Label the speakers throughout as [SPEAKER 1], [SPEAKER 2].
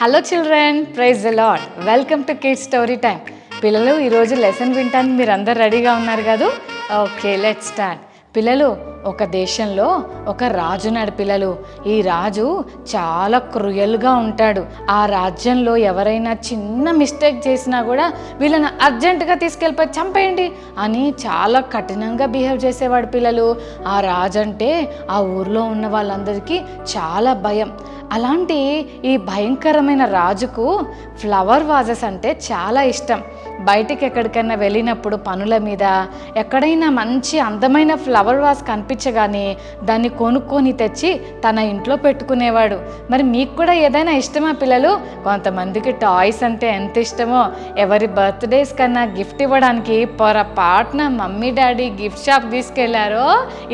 [SPEAKER 1] Hello children, praise the Lord. Welcome to kids story time. పిల్లలు, ఈరోజు lesson వినటానికి మీరు అందరు రెడీగా ఉన్నారు కదా? Okay, let's start. పిల్లలు, ఒక దేశంలో ఒక రాజు ఉన్నాడు. పిల్లలు, ఈ రాజు చాలా క్రూయల్గా ఉంటాడు. ఆ రాజ్యంలో ఎవరైనా చిన్న మిస్టేక్ చేసినా కూడా వీళ్ళని అర్జెంటుగా తీసుకెళ్ళిపోయి చంపేయండి అని చాలా కఠినంగా బిహేవ్ చేసేవాడు. పిల్లలు, ఆ రాజు అంటే ఆ ఊర్లో ఉన్న వాళ్ళందరికీ చాలా భయం. అలాంటి ఈ భయంకరమైన రాజుకు ఫ్లవర్ వాజెస్ అంటే చాలా ఇష్టం. బయటికి ఎక్కడికైనా వెళ్ళినప్పుడు పనుల మీద ఎక్కడైనా మంచి అందమైన ఫ్లవర్ వాజ్ కనిపించగానే దాన్ని కొనుక్కొని తెచ్చి తన ఇంట్లో పెట్టుకునేవాడు. మరి మీకు కూడా ఏదైనా ఇష్టమా పిల్లలు? కొంతమందికి టాయ్స్ అంటే ఎంత ఇష్టమో, ఎవరి బర్త్డేస్ కన్నా గిఫ్ట్ ఇవ్వడానికి పొరపాటున మమ్మీ డాడీ గిఫ్ట్ షాప్ తీసుకెళ్లారో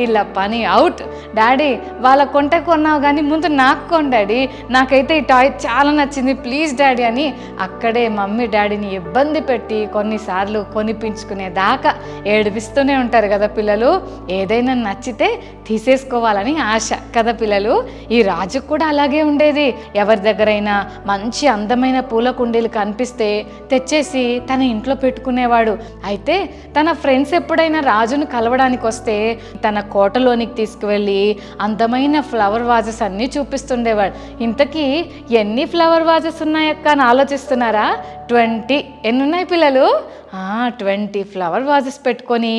[SPEAKER 1] ఇలా పని అవుట్. డాడీ, వాళ్ళ కొంట కొన్నావు కానీ ముందు నాకు కొను డాడీ, నాకైతే ఈ టాయ్ చాలా నచ్చింది, ప్లీజ్ డాడీ అని అక్కడే మమ్మీ డాడీని ఇబ్బంది పెట్టి కొన్నిసార్లు కొనిపించుకునేదాకా ఏడిపిస్తూనే ఉంటారు కదా పిల్లలు. ఏదైనా నచ్చితే తీసేసుకోవాలని ఆశ కదా పిల్లలు. ఈ రాజుకు కూడా అలాగే ఉండేది. ఎవరి దగ్గరైనా మంచి అందమైన పూల కుండీలు కనిపిస్తే తెచ్చేసి తన ఇంట్లో పెట్టుకునేవాడు. అయితే తన ఫ్రెండ్స్ ఎప్పుడైనా రాజును కలవడానికి వస్తే తన కోటలోనికి తీసుకువెళ్ళి అందమైన ఫ్లవర్ వాజెస్ అన్నీ చూపిస్తుండేవాడు. ఇంతకీ ఎన్ని ఫ్లవర్ వాజెస్ ఉన్నాయక్క అని ఆలోచిస్తున్నారా? 20. ఎన్ని ఉన్నాయి పిల్లలు? 20 ఫ్లవర్ వాజెస్ పెట్టుకొని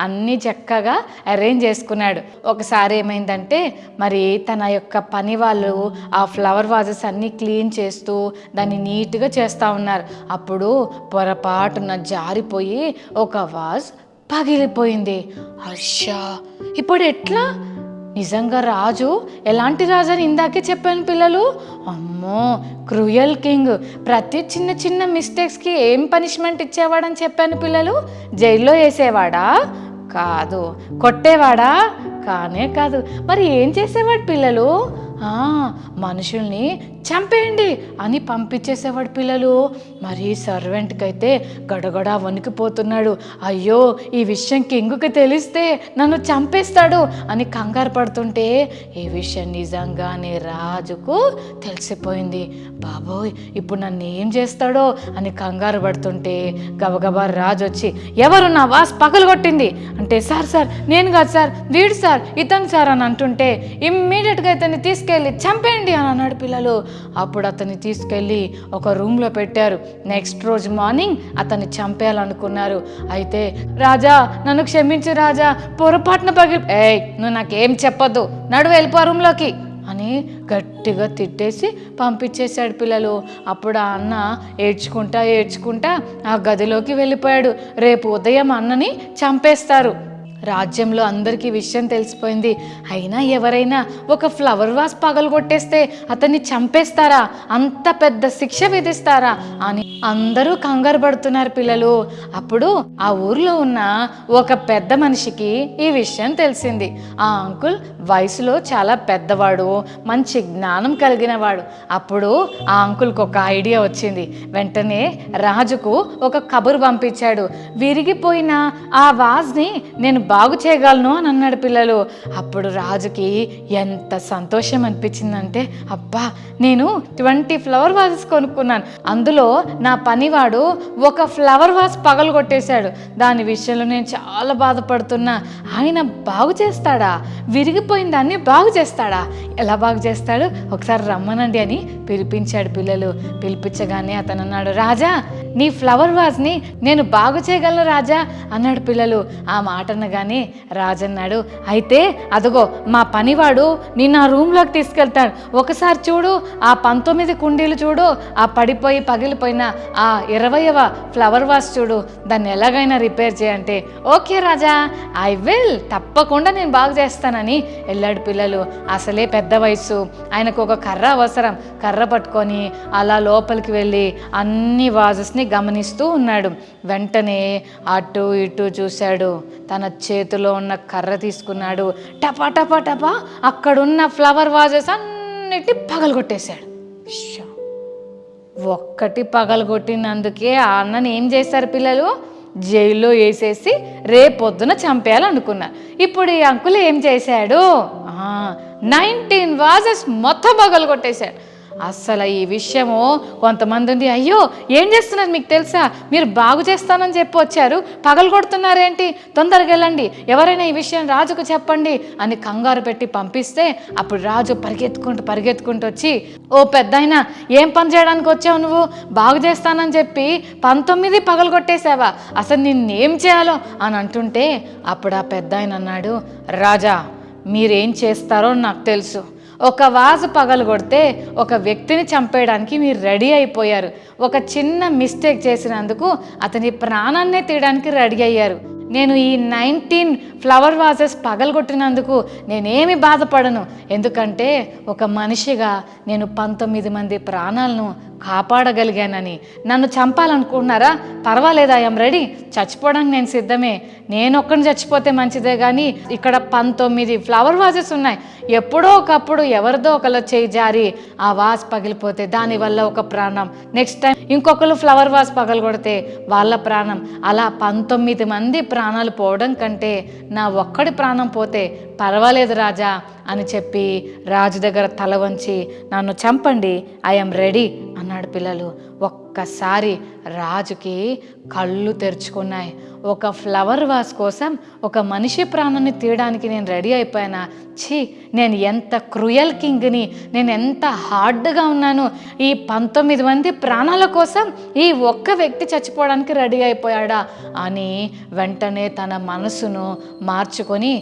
[SPEAKER 1] అన్నీ చక్కగా అరేంజ్ చేసుకున్నాడు. ఒకసారి ఏమైందంటే, మరి తన యొక్క పని వాళ్ళు ఆ ఫ్లవర్ వాజెస్ అన్నీ క్లీన్ చేస్తూ దాన్ని నీట్గా చేస్తూ ఉన్నారు. అప్పుడు పొరపాటున జారిపోయి ఒక వాజ్ పగిలిపోయింది. అయ్యా, ఇప్పుడు ఎట్లా? నిజంగా రాజు ఎలాంటి రాజు అని ఇందాకే చెప్పాను పిల్లలు. అమ్మో, క్రూయల్ కింగ్. ప్రతి చిన్న చిన్న మిస్టేక్స్కి ఏం పనిష్మెంట్ ఇచ్చేవాడని చెప్పాను పిల్లలు? జైల్లో వేసేవాడా? కాదు. కొట్టేవాడా? కానే కాదు. మరి ఏం చేసేవాడు పిల్లలు? మనుషుల్ని చంపేయండి అని పంపించేసేవాడు పిల్లలు. మరి సర్వెంట్కి అయితే గడగడా వణికిపోతున్నాడు. అయ్యో, ఈ విషయం కింగుకి తెలిస్తే నన్ను చంపేస్తాడు అని కంగారు పడుతుంటే ఈ విషయం నిజంగానే రాజుకు తెలిసిపోయింది. బాబోయ్, ఇప్పుడు నన్ను ఏం చేస్తాడో అని కంగారు పడుతుంటే గబగబా రాజు వచ్చి, ఎవరు నా వాస్ పగలగొట్టింది అంటే, సార్ నేను కాదు సార్, వీడు సార్, ఇతను సార్ అని అంటుంటే ఇమ్మీడియట్గా ఇతన్ని తీసుకెళ్ళి చంపేయండి అని అన్నాడు పిల్లలు. అప్పుడు అతన్ని తీసుకెళ్ళి ఒక రూమ్లో పెట్టారు. నెక్స్ట్ రోజు మార్నింగ్ అతన్ని చంపేయాలనుకున్నారు. అయితే, రాజా నన్ను క్షమించు రాజా, పొరపాటున నువ్వు నాకేం చెప్పొద్దు, నడువు వెళ్ళిపో రూమ్లోకి అని గట్టిగా తిట్టేసి పంపించేశాడు పిల్లలు. అప్పుడు ఆ అన్న ఏడ్చుకుంటా ఆ గదిలోకి వెళ్ళిపోయాడు. రేపు ఉదయం అన్నని చంపేస్తారు. రాజ్యంలో అందరికీ విషయం తెలిసిపోయింది. అయినా ఎవరైనా ఒక ఫ్లవర్ వాస్ పగలగొట్టేస్తే అతన్ని చంపేస్తారా? అంత పెద్ద శిక్ష విధిస్తారా అని అందరూ కంగారు పడుతున్నారు పిల్లలు. అప్పుడు ఆ ఊర్లో ఉన్న ఒక పెద్ద మనిషికి ఈ విషయం తెలిసింది. ఆ అంకుల్ వయసులో చాలా పెద్దవాడు, మంచి జ్ఞానం కలిగిన వాడు. అప్పుడు ఆ అంకుల్కి ఒక ఐడియా వచ్చింది. వెంటనే రాజుకు ఒక కబురు పంపించాడు. విరిగిపోయిన ఆ వాజ్ని నేను బాగు చేయగలను అని అన్నాడు పిల్లలు. అప్పుడు రాజుకి ఎంత సంతోషం అనిపించిందంటే, అబ్బా, నేను 20 ఫ్లవర్ వాజెస్ కొనుక్కున్నాను, అందులో నా పనివాడు ఒక ఫ్లవర్ వాజ్ పగలగొట్టేశాడు, దాని విషయంలో నేను చాలా బాధపడుతున్నా. ఆయన బాగు చేస్తాడా? విరిగిపోయిన దాన్ని బాగు చేస్తాడా? ఎలా బాగు చేస్తాడు? ఒకసారి రమ్మనండి అని పిలిపించాడు పిల్లలు. పిలిపించగానే అతను అన్నాడు, రాజా, నీ ఫ్లవర్ వాజ్ని నేను బాగు చేయగలను రాజా అన్నాడు పిల్లలు. ఆ మాట అనగానే రాజు అన్నాడు, అయితే అదిగో మా పనివాడు నిన్ను ఆ రూమ్లోకి తీసుకెళ్తాడు, ఒకసారి చూడు, ఆ 19 కుండీలు చూడు, ఆ పడిపోయి పగిలిపోయిన ఆ 20వ ఫ్లవర్ వాజ్ చూడు, దాన్ని ఎలాగైనా రిపేర్ చేయంటే, ఓకే రాజా, ఐ విల్, తప్పకుండా నేను బాగు చేస్తానని వెళ్ళాడు పిల్లలు. అసలే పెద్ద వయసు, ఆయనకు ఒక కర్ర అవసరం. కర్ర పట్టుకొని అలా లోపలికి వెళ్ళి అన్ని వాజెస్ని గమనిస్తూ ఉన్నాడు. వెంటనే అటు ఇటు చూశాడు. తన చేతిలో ఉన్న కర్ర తీసుకున్నాడు. టపా టపా టపా అక్కడున్న ఫ్లవర్ వాజెస్ అన్నిటి పగలగొట్టేశాడు. ఒక్కటి పగలగొట్టినందుకే ఆ అన్నని ఏం చేశారు పిల్లలు? జైల్లో వేసేసి రేపొద్దున చంపేయాలనుకున్నారు. ఇప్పుడు ఈ అంకుల్ ఏం చేశాడు? 19 వాజెస్ మొత్తం పగలగొట్టేశాడు. అస్సలు ఈ విషయము కొంతమంది ఉంది, అయ్యో ఏం చేస్తున్నారు మీకు తెలుసా, మీరు బాగు చేస్తానని చెప్పి వచ్చారు, పగలు కొడుతున్నారేంటి, తొందరగా వెళ్ళండి, ఎవరైనా ఈ విషయం రాజుకు చెప్పండి అని కంగారు పెట్టి పంపిస్తే అప్పుడు రాజు పరిగెత్తుకుంటూ వచ్చి, ఓ పెద్దాయన ఏం పని చేయడానికి వచ్చావు నువ్వు, బాగు చేస్తానని చెప్పి 19 పగలు కొట్టేశావా, అసలు నిన్నేం చేయాలో అని అంటుంటే అప్పుడు ఆ పెద్దాయన అన్నాడు, రాజా మీరేం చేస్తారో నాకు తెలుసు, ఒక వాజు పగలు కొడితే ఒక వ్యక్తిని చంపేయడానికి మీరు రెడీ అయిపోయారు, ఒక చిన్న మిస్టేక్ చేసినందుకు అతని ప్రాణాన్నే తీయడానికి రెడీ అయ్యారు. నేను ఈ 19 ఫ్లవర్ వాజెస్ పగలగొట్టినందుకు నేనేమి బాధపడను, ఎందుకంటే ఒక మనిషిగా నేను 19 మంది ప్రాణాలను కాపాడగలిగానని. నన్ను చంపాలనుకుంటున్నారా, పర్వాలేదు, ఐఎమ్ రెడీ, చచ్చిపోవడానికి నేను సిద్ధమే, నేను ఒక్కడిని చచ్చిపోతే మంచిదే, కానీ ఇక్కడ 19 ఫ్లవర్ వాజెస్ ఉన్నాయి, ఎప్పుడో ఒకప్పుడు ఎవరిదో ఒకళ్ళ చేయి జారి ఆ వాజ్ పగిలిపోతే దానివల్ల ఒక ప్రాణం, నెక్స్ట్ టైం ఇంకొకరు ఫ్లవర్ వాజ్ పగలగొడితే వాళ్ళ ప్రాణం, అలా 19 మంది ప్రాణాలు పోవడం కంటే నా ఒక్కడి ప్రాణం పోతే పర్వాలేదు రాజా అని చెప్పి రాజు దగ్గర తల వంచి నన్ను చంపండి, ఐఎమ్ రెడీ అన్నాడు. పిల్లలు ఒక్కసారి రాజుకి కళ్ళు తెరుచుకున్నాయి. ఒక ఫ్లవర్ వాస్ కోసం ఒక మనిషి ప్రాణాన్ని తీయడానికి నేను రెడీ అయిపోయానా, ఛీ నేను ఎంత క్రూయల్ కింగ్ని, నేను ఎంత హార్డ్గా ఉన్నాను, ఈ 19 మంది ప్రాణాల కోసం ఈ ఒక్క వ్యక్తి చచ్చిపోవడానికి రెడీ అయిపోయాడా అని వెంటనే తన మనసును మార్చుకొని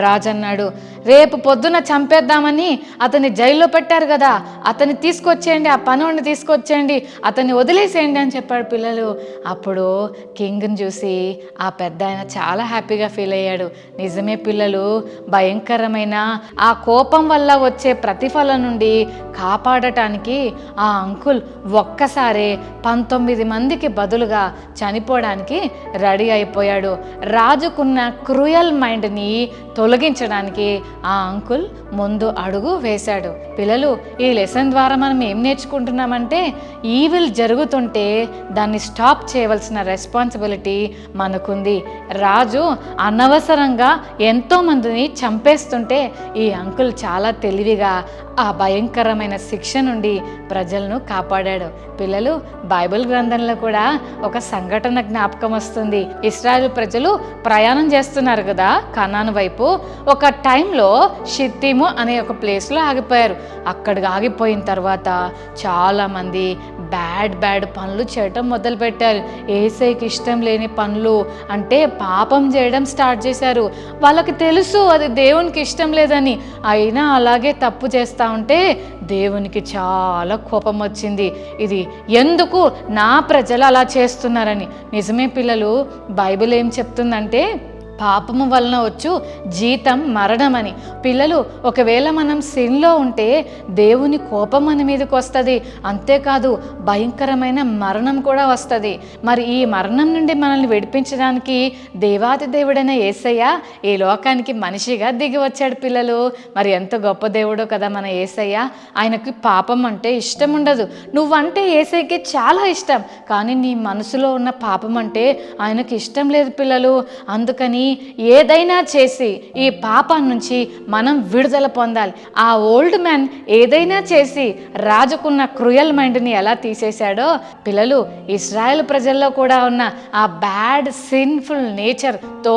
[SPEAKER 1] రాజన్నాడు, రేపు పొద్దున చంపేద్దామని అతన్ని జైల్లో పెట్టారు కదా, అతన్ని తీసుకొచ్చేయండి, ఆ పనివాడిని తీసుకొచ్చేయండి, అతన్ని వదిలేసేయండి అని చెప్పాడు. పిల్లలు అప్పుడు కింగ్ని చూసి ఆ పెద్ద ఆయన చాలా హ్యాపీగా ఫీల్ అయ్యాడు. నిజమే పిల్లలు, భయంకరమైన ఆ కోపం వల్ల వచ్చే ప్రతిఫలం నుండి కాపాడటానికి ఆ అంకుల్ ఒక్కసారే 19 మందికి బదులుగా చనిపోవడానికి రెడీ అయిపోయాడు. రాజుకున్న క్రూయల్ మైండ్ని తొలగించడానికి ఆ అంకుల్ ముందు అడుగు వేశాడు. పిల్లలు ఈ లెసన్ ద్వారా మనం ఏం నేర్చుకుంటున్నామంటే, ఈవిల్ జరుగుతుంటే దాన్ని స్టాప్ చేయవలసిన రెస్పాన్సిబిలిటీ మనకుంది. రాజు అనవసరంగా ఎంతోమందిని చంపేస్తుంటే ఈ అంకుల్ చాలా తెలివిగా ఆ భయంకరమైన శిక్ష నుండి ప్రజలను కాపాడాడు. పిల్లలు బైబిల్ గ్రంథంలో కూడా ఒక సంఘటన జ్ఞాపకం వస్తుంది. ఇశ్రాయేలు ప్రజలు ప్రయాణం చేస్తున్నారు కదా కనాను వైపు. ఒక టైంలో షిత్తీము అనే ఒక ప్లేస్లో ఆగిపోయారు. అక్కడికి ఆగిపోయిన తర్వాత చాలామంది బ్యాడ్ పనులు చేయటం మొదలుపెట్టారు. యేసయ్యకి ఇష్టం లేని పనులు అంటే పాపం చేయడం స్టార్ట్ చేశారు. వాళ్ళకి తెలుసు అది దేవునికి ఇష్టం లేదని, అయినా అలాగే తప్పు చేస్తూ ఉంటే దేవునికి చాలా కోపం వచ్చింది. ఇది ఎందుకు నా ప్రజలు అలా చేస్తున్నారని. నిజమే పిల్లలు, బైబిల్ ఏం చెప్తుందంటే పాపము వలన వచ్చు జీతం మరణం అని. పిల్లలు ఒకవేళ మనం సిన్లో ఉంటే దేవుని కోపం మన మీదకి వస్తుంది, అంతేకాదు భయంకరమైన మరణం కూడా వస్తుంది. మరి ఈ మరణం నుండి మనల్ని విడిపించడానికి దేవాది దేవుడైన యేసయ్య ఈ లోకానికి మనిషిగా దిగి వచ్చాడు. పిల్లలు మరి ఎంత గొప్ప దేవుడో కదా మన యేసయ్య. ఆయనకి పాపం అంటే ఇష్టం ఉండదు. నువ్వంటే యేసయ్యకి చాలా ఇష్టం, కానీ నీ మనసులో ఉన్న పాపం అంటే ఆయనకి ఇష్టం లేదు పిల్లలు. అందుకని ఏదైనా చేసి ఈ పాపం నుంచి మనం విడుదల పొందాలి. ఆ ఓల్డ్ మ్యాన్ ఏదైనా చేసి రాజుకున్న క్రూయల్ మైండ్ని ఎలా తీసేశాడో పిల్లలు ఇశ్రాయేల్ ప్రజల్లో కూడా ఉన్న ఆ బ్యాడ్ సిన్ఫుల్ నేచర్తో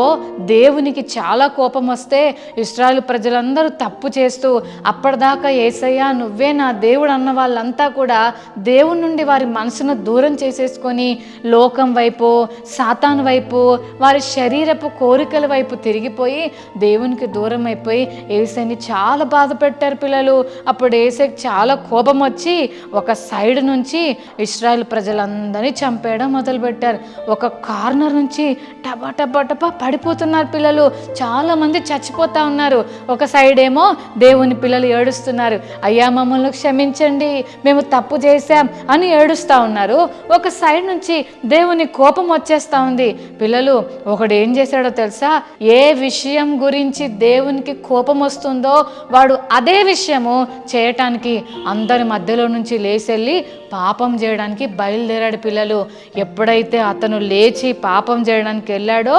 [SPEAKER 1] దేవునికి చాలా కోపం వస్తే ఇశ్రాయేల్ ప్రజలందరూ తప్పు చేస్తూ అప్పటిదాకా యేసయ్య నువ్వే నా దేవుడు అన్న వాళ్ళంతా కూడా దేవుని నుండి వారి మనసును దూరం చేసేసుకొని లోకం వైపు, సాతాను వైపు, వారి శరీరపు కోరికల వైపు తిరిగిపోయి దేవునికి దూరం అయిపోయి యేసయ్యని చాలా బాధ పెట్టారు పిల్లలు. అప్పుడు యేసయ్యకి చాలా కోపం వచ్చి ఒక సైడ్ నుంచి ఇశ్రాయేల్ ప్రజలందరినీ చంపేయడం మొదలుపెట్టారు. ఒక కార్నర్ నుంచి టపా టపా టపా పడిపోతున్నారు పిల్లలు, చాలా మంది చచ్చిపోతా ఉన్నారు. ఒక సైడ్ ఏమో దేవుని పిల్లలు ఏడుస్తున్నారు, అయ్యా మమ్మల్ని క్షమించండి మేము తప్పు చేశాం అని ఏడుస్తూ ఉన్నారు. ఒక సైడ్ నుంచి దేవుని కోపం వచ్చేస్తూ ఉంది. పిల్లలు ఒకడు ఏం చేశాడో తెలుసా, ఏ విషయం గురించి దేవునికి కోపం వస్తుందో వాడు అదే విషయము చేయటానికి అందరి మధ్యలో నుంచి లేచెళ్ళి పాపం చేయడానికి బయలుదేరాడు. పిల్లలు ఎప్పుడైతే అతను లేచి పాపం చేయడానికి వెళ్ళాడో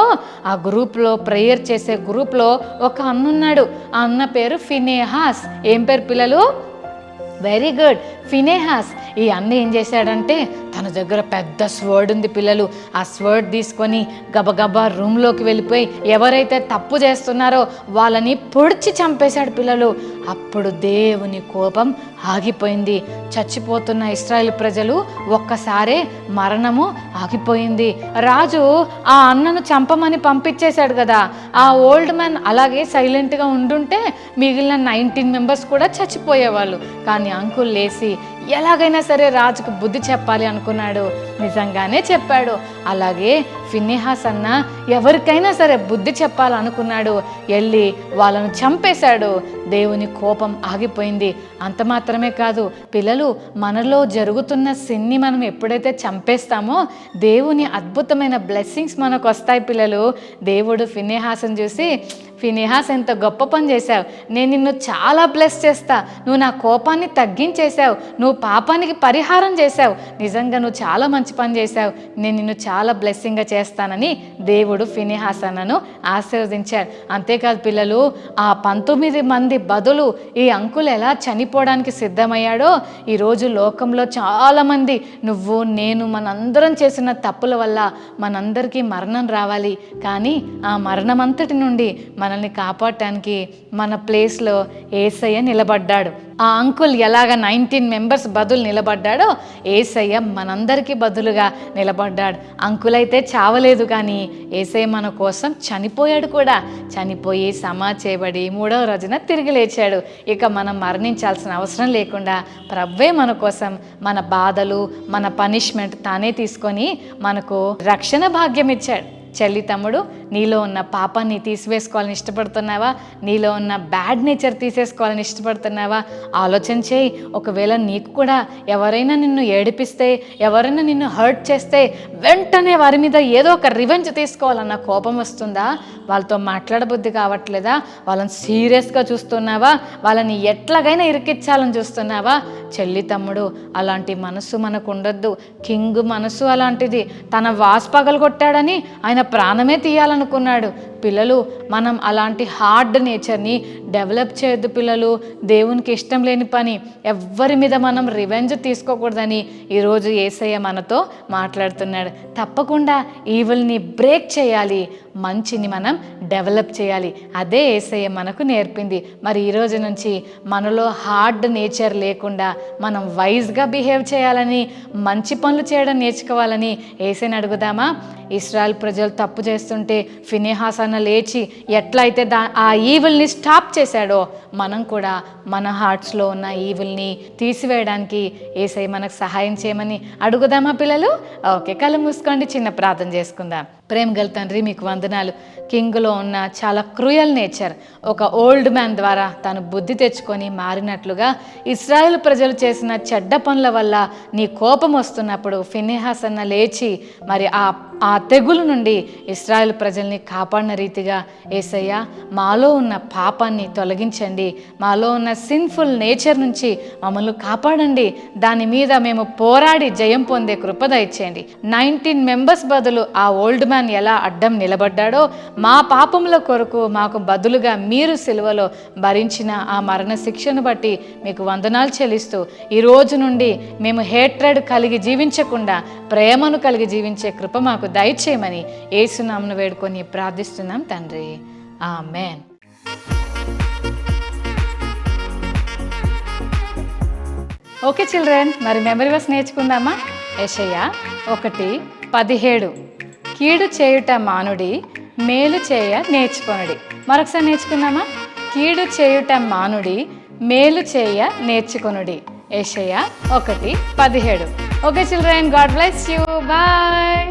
[SPEAKER 1] ఆ గ్రూప్లో, ప్రేయర్ చేసే గ్రూప్లో ఒక అన్న ఉన్నాడు. ఆ అన్న పేరు ఫినేహాస్. ఏం పేరు పిల్లలు? Very good. ఫినేహాస్ ఈ అన్న ఏం చేశాడంటే తన దగ్గర పెద్ద స్వర్డ్ ఉంది పిల్లలు. ఆ స్వర్డ్ తీసుకొని గబగబా రూమ్లోకి వెళ్ళిపోయి ఎవరైతే తప్పు చేస్తున్నారో వాళ్ళని పొడిచి చంపేశాడు పిల్లలు. అప్పుడు దేవుని కోపం ఆగిపోయింది. చచ్చిపోతున్న ఇశ్రాయేల్ ప్రజలు ఒక్కసారే మరణము ఆగిపోయింది. రాజు ఆ అన్నను చంపమని పంపించేశాడు కదా. ఆ ఓల్డ్ మ్యాన్ అలాగే సైలెంట్గా ఉండుంటే మిగిలిన 19 మెంబర్స్ కూడా చచ్చిపోయేవాళ్ళు. కానీ అంకుల్ లేసి ఎలాగైనా సరే రాజుకు బుద్ధి చెప్పాలి అనుకున్నాడు. నిజంగానే చెప్పాడు. అలాగే ఫినెహాస్ అన్న ఎవరికైనా సరే బుద్ధి చెప్పాలనుకున్నాడు. వెళ్ళి వాళ్ళను చంపేశాడు. దేవుని కోపం ఆగిపోయింది. అంత మాత్రమే కాదు పిల్లలు, మనలో జరుగుతున్న సిన్ని మనం ఎప్పుడైతే చంపేస్తామో దేవుని అద్భుతమైన బ్లెస్సింగ్స్ మనకు వస్తాయి పిల్లలు. దేవుడు ఫినెహాస్ని చూసి, ఫినెహాస్ ఎంత గొప్ప పని చేశావు, నేను నిన్ను చాలా బ్లెస్ చేస్తా, నువ్వు నా కోపాన్ని తగ్గించేశావు, నువ్వు పాపానికి పరిహారం చేశావు, నిజంగా నువ్వు చాలా మంచి పని చేశావు, నేను నిన్ను చాలా బ్లెస్సింగ్గా చేస్తానని దేవుడు ఫినెహాస్ అన్నను ఆశీర్వదించాడు. అంతేకాదు పిల్లలు, ఆ 19 మంది బదులు ఈ అంకుల్ ఎలా చనిపోవడానికి సిద్ధమయ్యాడో ఈరోజు లోకంలో చాలామంది నువ్వు నేను మనందరం చేసిన తప్పుల వల్ల మనందరికీ మరణం రావాలి, కానీ ఆ మరణం అంతటి నుండి మనల్ని కాపాడటానికి మన ప్లేస్లో యేసయ్య నిలబడ్డాడు. ఆ అంకుల్ ఎలాగ 19 మెంబర్స్ బదులు నిలబడ్డాడో యేసయ్య మనందరికీ బదులుగా నిలబడ్డాడు. అంకుల్ అయితే చావలేదు, కానీ యేసయ్య మన కోసం చనిపోయాడు కూడా. చనిపోయి సమాధి చేయబడి 3వ రోజున తిరిగి లేచాడు. ఇక మనం మరణించాల్సిన అవసరం లేకుండా ప్రభువే మన కోసం మన బాధలు మన పనిష్మెంట్ తానే తీసుకొని మనకు రక్షణ భాగ్యం ఇచ్చాడు. చెల్లి తమ్ముడు, నీలో ఉన్న పాపాన్ని తీసివేసుకోవాలని ఇష్టపడుతున్నావా? నీలో ఉన్న బ్యాడ్ నేచర్ తీసేసుకోవాలని ఇష్టపడుతున్నావా? ఆలోచన చేయి. ఒకవేళ నీకు కూడా ఎవరైనా నిన్ను ఏడిపిస్తే, ఎవరైనా నిన్ను హర్ట్ చేస్తే వెంటనే వారి మీద ఏదో ఒక రివెంజ్ తీసుకోవాలన్న కోపం వస్తుందా? వాళ్ళతో మాట్లాడబుద్ధి కావట్లేదా? వాళ్ళని సీరియస్గా చూస్తున్నావా? వాళ్ళని ఎట్లాగైనా ఇరికిచ్చాలని చూస్తున్నావా? చెల్లి తమ్ముడు, అలాంటి మనసు మనకు ఉండొద్దు. కింగ్ మనసు అలాంటిది. తన వాస్ పగలగొట్టాడని ఆయన ప్రాణమే తీయాలనుకున్నాడు. పిల్లలు, మనం అలాంటి హార్డ్ నేచర్ని డెవలప్ చేయొద్దు పిల్లలు. దేవునికి ఇష్టం లేని పని. ఎవ్వరి మీద మనం రివెంజ్ తీసుకోకూడదని ఈరోజు యేసయ్య మనతో మాట్లాడుతున్నాడు. తప్పకుండా ఈవిల్ని బ్రేక్ చేయాలి, మంచిని మనం డెవలప్ చేయాలి. అదే యేసయ్య మనకు నేర్పింది. మరి ఈరోజు నుంచి మనలో హార్డ్ నేచర్ లేకుండా మనం వైజ్గా బిహేవ్ చేయాలని, మంచి పనులు చేయడం నేర్చుకోవాలని యేసయ్యని అడుగుదామా? ఇశ్రాయేల్ ప్రజలు తప్పు చేస్తుంటే ఫినెహాస్ అన్న లేచి ఎట్లయితే ఆ ఈవిల్ని స్టాప్ చేశాడో, మనం కూడా మన హార్ట్స్లో ఉన్న ఈవిల్ని తీసివేయడానికి యేసయ్య మనకు సహాయం చేయమని అడుగుదామా పిల్లలు? ఓకే, కళ్ళు మూసుకోండి, చిన్న ప్రార్థన చేసుకుందాం. ప్రేమ గల తండ్రి, మీకు వందనాలు. కింగ్లో ఉన్న చాలా క్రూయల్ నేచర్ ఒక ఓల్డ్ మ్యాన్ ద్వారా తను బుద్ధి తెచ్చుకొని మారినట్లుగా ఇశ్రాయేల్ ప్రజలు చేసిన చెడ్డ పనుల వల్ల నీ కోపం వస్తున్నప్పుడు ఫినెహాస్ అన్న లేచి మరి ఆ తెగులు నుండి ఇశ్రాయేల్ ప్రజల్ని కాపాడిన రీతిగా యేసయ్య మాలో ఉన్న పాపాన్ని తొలగించండి, మాలో ఉన్న సిన్ఫుల్ నేచర్ నుంచి మమ్మల్ని కాపాడండి. దాని మీద మేము పోరాడి జయం పొందే కృప దయచేయండి. 19 మెంబర్స్ బదులు ఆ ఓల్డ్ మ్యాన్ ఎలా అడ్డం నిలబడ్డాడో, మా పాపముల కొరకు మాకు బదులుగా మీరు సిలువలో భరించిన ఆ మరణ శిక్షను బట్టి మీకు వందనాలు చెల్లిస్తూ ఈ రోజు నుండి మేము హేట్రెడ్ కలిగి జీవించకుండా ప్రేమను కలిగి జీవించే కృప మాకు దయచేయమని యేసు నామమున వేడుకొని ప్రార్థిస్తున్నాం తండ్రి. ఆమేన్. ఓకే చిల్డ్రన్, మరి మెమరీ వర్స్ నేర్చుకుందామా? యెషయా 1:17 కీడు చేయుట మానుడి, మేలు చేయ నేర్చుకొనుడి. మరొకసారి నేర్చుకుందామా? కీడు చేయుట మానుడి, మేలు చేయ నేర్చుకొనుడి. యెషయా 1:17. Okay children, God bless you. Bye.